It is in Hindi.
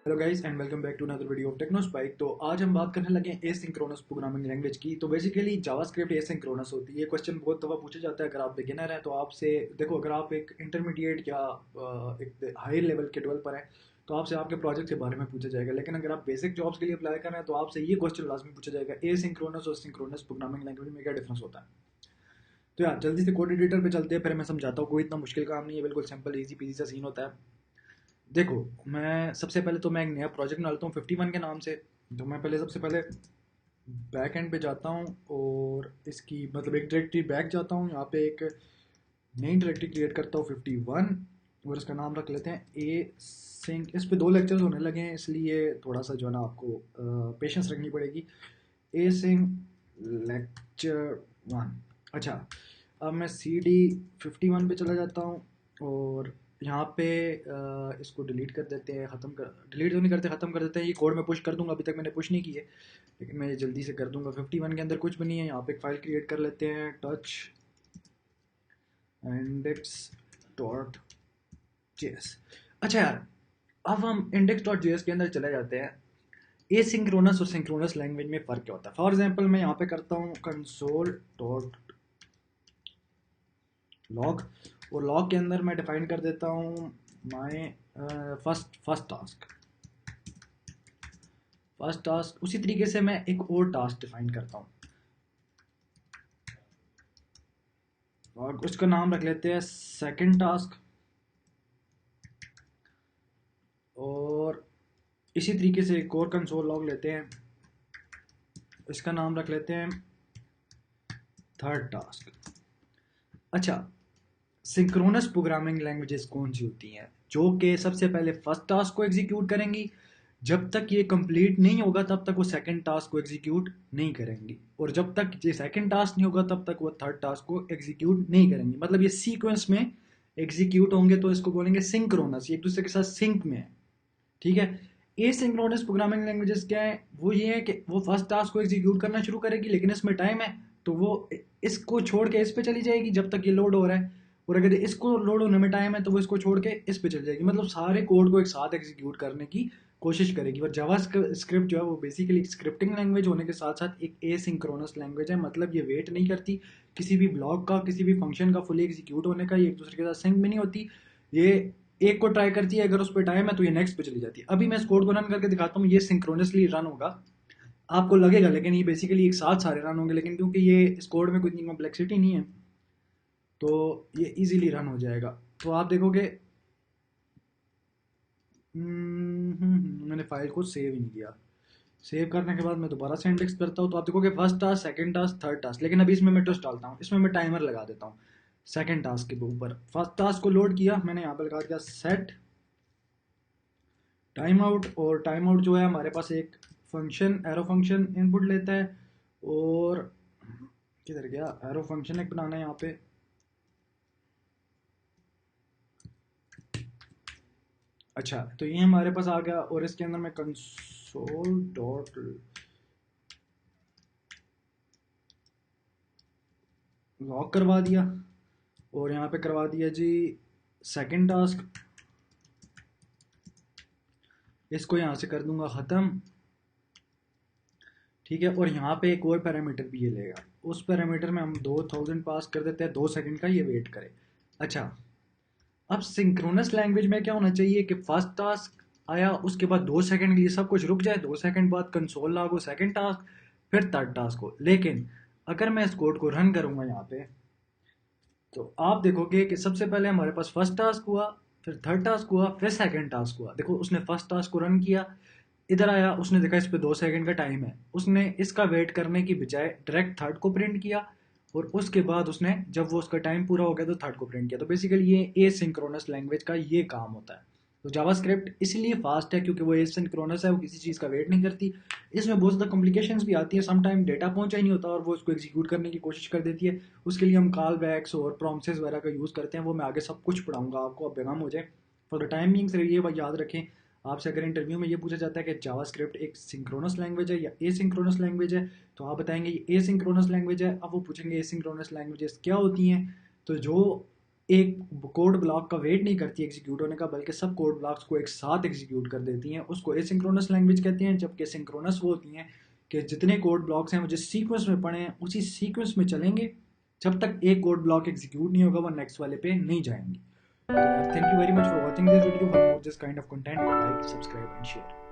Hello guys and welcome back to another video of Technospike. तो आज हम बात करने लगे हैं एसिंक्रोनस प्रोग्रामिंग लैंग्वेज की। तो बेसिकली जावास्क्रिप्ट एसिंक्रोनस होती है। ये क्वेश्चन बहुत दफ़ा पूछा जाता है। अगर आप बिगिनर हैं तो आपसे देखो, अगर आप एक इंटरमीडिएट या एक हाई लेवल के डेवलपर हैं तो आपसे आपके प्रोजेक्ट के बारे में पूछा जाएगा। लेकिन अगर आप बेसिक जॉब्स के लिए अप्लाई कर रहे हैं तो आपसे ये क्वेश्चन लाजमी पूछा जाएगा, एसिंक्रोनस और सिंक्रोनस प्रोग्रामिंग लैंग्वेज में क्या डिफरेंस होता है। तो यार जल्दी से कोड एडिटर पे चलते हैं, फिर मैं समझाता हूँ। कोई इतना मुश्किल काम नहीं है, बिल्कुल सिंपल इजी पीजी सा सीन होता है। देखो, मैं सबसे पहले तो मैं एक नया प्रोजेक्ट डालता हूँ 51 के नाम से। तो मैं पहले सबसे पहले बैक एंड पे जाता हूँ और इसकी मतलब एक डायरेक्टरी बैक जाता हूँ। यहाँ पे एक नई डायरेक्टरी क्रिएट करता हूँ 51, और इसका नाम रख लेते हैं ए सिंक। इस पे दो लेक्चर्स होने लगे हैं, इसलिए थोड़ा सा जो है ना आपको पेशेंस रखनी पड़ेगी। ए सिंक लेक्चर 1। अच्छा, अब मैं सी डी 51 पे चला जाता हूँ और यहाँ पे इसको डिलीट कर देते हैं। ख़त्म कर, डिलीट तो नहीं करते, ख़त्म कर देते हैं। ये कोड मैं पुश कर दूंगा, अभी तक मैंने पुश नहीं की है लेकिन मैं ये जल्दी से कर दूंगा। 51 के अंदर कुछ भी नहीं है। यहाँ पे एक फ़ाइल क्रिएट कर लेते हैं, touch index dot J S. अच्छा यार, अब हम इंडेक्स डॉट जे एस के अंदर चले जाते हैं। एसिंक्रोनस और सिंक्रोनस लैंग्वेज में फ़र्क क्या होता है। फॉर एग्जांपल मैं यहाँ पे करता हूँ कंसोल डॉट लॉग, और लॉग के अंदर मैं डिफाइन कर देता हूँ my first task. First task उसी तरीके से मैं एक और टास्क डिफाइन करता हूँ और उसका नाम रख लेते हैं सेकंड टास्क। और इसी तरीके से एक और कंसोल लॉग लेते हैं, इसका नाम रख लेते हैं थर्ड टास्क। अच्छा, सिंक्रोनस प्रोग्रामिंग लैंग्वेजेस कौन सी होती हैं? जो कि सबसे पहले फर्स्ट टास्क को एग्जीक्यूट करेंगी, जब तक ये कंप्लीट नहीं होगा तब तक वो सेकंड टास्क को एग्जीक्यूट नहीं करेंगी, और जब तक ये सेकंड टास्क नहीं होगा तब तक वो थर्ड टास्क को एग्जीक्यूट नहीं करेंगी। मतलब ये सीक्वेंस में एग्जीक्यूट होंगे, तो इसको बोलेंगे सिंक्रोनस, ये एक दूसरे के साथ सिंक में है। ठीक है। एसिंक्रोनस प्रोग्रामिंग लैंग्वेजेस क्या है? वो ये है कि वो फर्स्ट टास्क को एग्जीक्यूट करना शुरू करेगी, लेकिन इसमें टाइम है तो वो इसको छोड़ के इस पे चली जाएगी जब तक ये लोड हो रहा है, और अगर इसको लोड होने में टाइम है तो वो इसको छोड़ के इस पे चली जाएगी। मतलब सारे कोड को एक साथ एग्जीक्यूट करने की कोशिश करेगी। और जावा स्क्रिप्ट जो है वो बेसिकली स्क्रिप्टिंग लैंग्वेज होने के साथ साथ एक एसिंक्रोनस लैंग्वेज है। मतलब ये वेट नहीं करती किसी भी ब्लॉक का, किसी भी फंक्शन का फुली एग्जीक्यूट होने का। ये एक दूसरे के साथ सिंक में नहीं होती। ये एक को ट्राई करती है, अगर उस पर टाइम है तो ये नेक्स्ट पे चली जाती है। अभी मैं इस कोड को रन करके दिखाता हूँ, ये सिंक्रोनसली रन होगा, आपको लगेगा, लेकिन ये बेसिकली एक साथ सारे रन होंगे। लेकिन क्योंकि ये इस कोड में कोई इतनी कॉम्प्लेक्सिटी नहीं है तो ये इजीली रन हो जाएगा। तो आप देखोगे मैंने फाइल को सेव ही नहीं किया। सेव करने के बाद मैं दोबारा से इंडेक्स करता हूँ तो आप देखोगे first task, second task, third task. लेकिन अभी इसमें मैं ट्विस्ट डालता हूँ, इसमें मैं टाइमर लगा देता हूँ। सेकंड टास्क के ऊपर फर्स्ट टास्क को लोड किया मैंने, यहाँ पर लगा दिया सेट टाइम आउट। और टाइम आउट जो है हमारे पास एक फंक्शन, एरो फंक्शन इनपुट लेता है। और किधर गया एरो फंक्शन, एक बनाना है यहाँ पे। अच्छा, तो ये हमारे पास आ गया, और इसके अंदर मैं कंसोल डॉट लॉग करवा दिया, और यहाँ पे करवा दिया जी सेकंड टास्क। इसको यहाँ से कर दूंगा ख़त्म। ठीक है, और यहाँ पे एक और पैरामीटर भी ये लेगा। उस पैरामीटर में हम 2000 पास कर देते हैं, 2 सेकंड का ये वेट करे। अच्छा, अब सिंक्रोनस लैंग्वेज में क्या होना चाहिए कि फर्स्ट टास्क आया, उसके बाद 2 सेकंड के लिए सब कुछ रुक जाए, 2 सेकंड बाद कंसोल लागो सेकंड टास्क, फिर थर्ड टास्क हो। लेकिन अगर मैं इस कोड को रन करूंगा यहाँ पे तो आप देखोगे कि सबसे पहले हमारे पास फर्स्ट टास्क हुआ, फिर थर्ड टास्क हुआ, फिर सेकंड टास्क हुआ। देखो, उसने फर्स्ट टास्क को रन किया, इधर आया, उसने देखा इस पे 2 सेकंड का टाइम है, उसने इसका वेट करने की बजाय डायरेक्ट थर्ड को प्रिंट किया, और उसके बाद उसने जब वो उसका टाइम पूरा हो गया तो थर्ड को प्रिंट किया। तो बेसिकली ये एसिंक्रोनस लैंग्वेज का ये काम होता है। तो जावास्क्रिप्ट इसलिए फास्ट है क्योंकि वो एसिंक्रोनस है, वो किसी चीज़ का वेट नहीं करती। इसमें बहुत ज़्यादा कॉम्प्लिकेशंस भी आती है, सम टाइम डेटा पहुंचा ही नहीं होता और वो उसको एग्जीक्यूट करने की कोशिश कर देती है। उसके लिए हम कॉल बैक्स और प्रॉमिसेस वगैरह का यूज़ करते हैं, वो मैं आगे सब कुछ पढ़ाऊंगा आपको, अब बेगम हो जाए। फॉर द टाइम बिंग ये बात याद रखें, आपसे अगर इंटरव्यू में ये पूछा जाता है कि जावास्क्रिप्ट एक सिंक्रोनस लैंग्वेज है या एसिंक्रोनस लैंग्वेज है, तो आप बताएंगे ये एसिंक्रोनस लैंग्वेज है। अब वो पूछेंगे एसिंक्रोनस लैंग्वेजेस क्या होती हैं, तो जो एक कोड ब्लॉक का वेट नहीं करती एग्जीक्यूट होने का, बल्कि सब कोड ब्लॉक्स को एक साथ एग्जीक्यूट कर देती हैं। उसको एसिंक्रोनस लैंग्वेज कहते हैं। जबकि सिंक्रोनस वो होती हैं कि जितने कोड ब्लॉक्स हैं वो जिस सीक्वेंस में पड़े हैं उसी सीक्वेंस में चलेंगे, जब तक एक कोड ब्लॉक एग्जीक्यूट नहीं होगा वो नेक्स्ट वाले पे नहीं जाएंगे। तो यार thank you very much for watching this video. For more this kind of content, like, subscribe and share.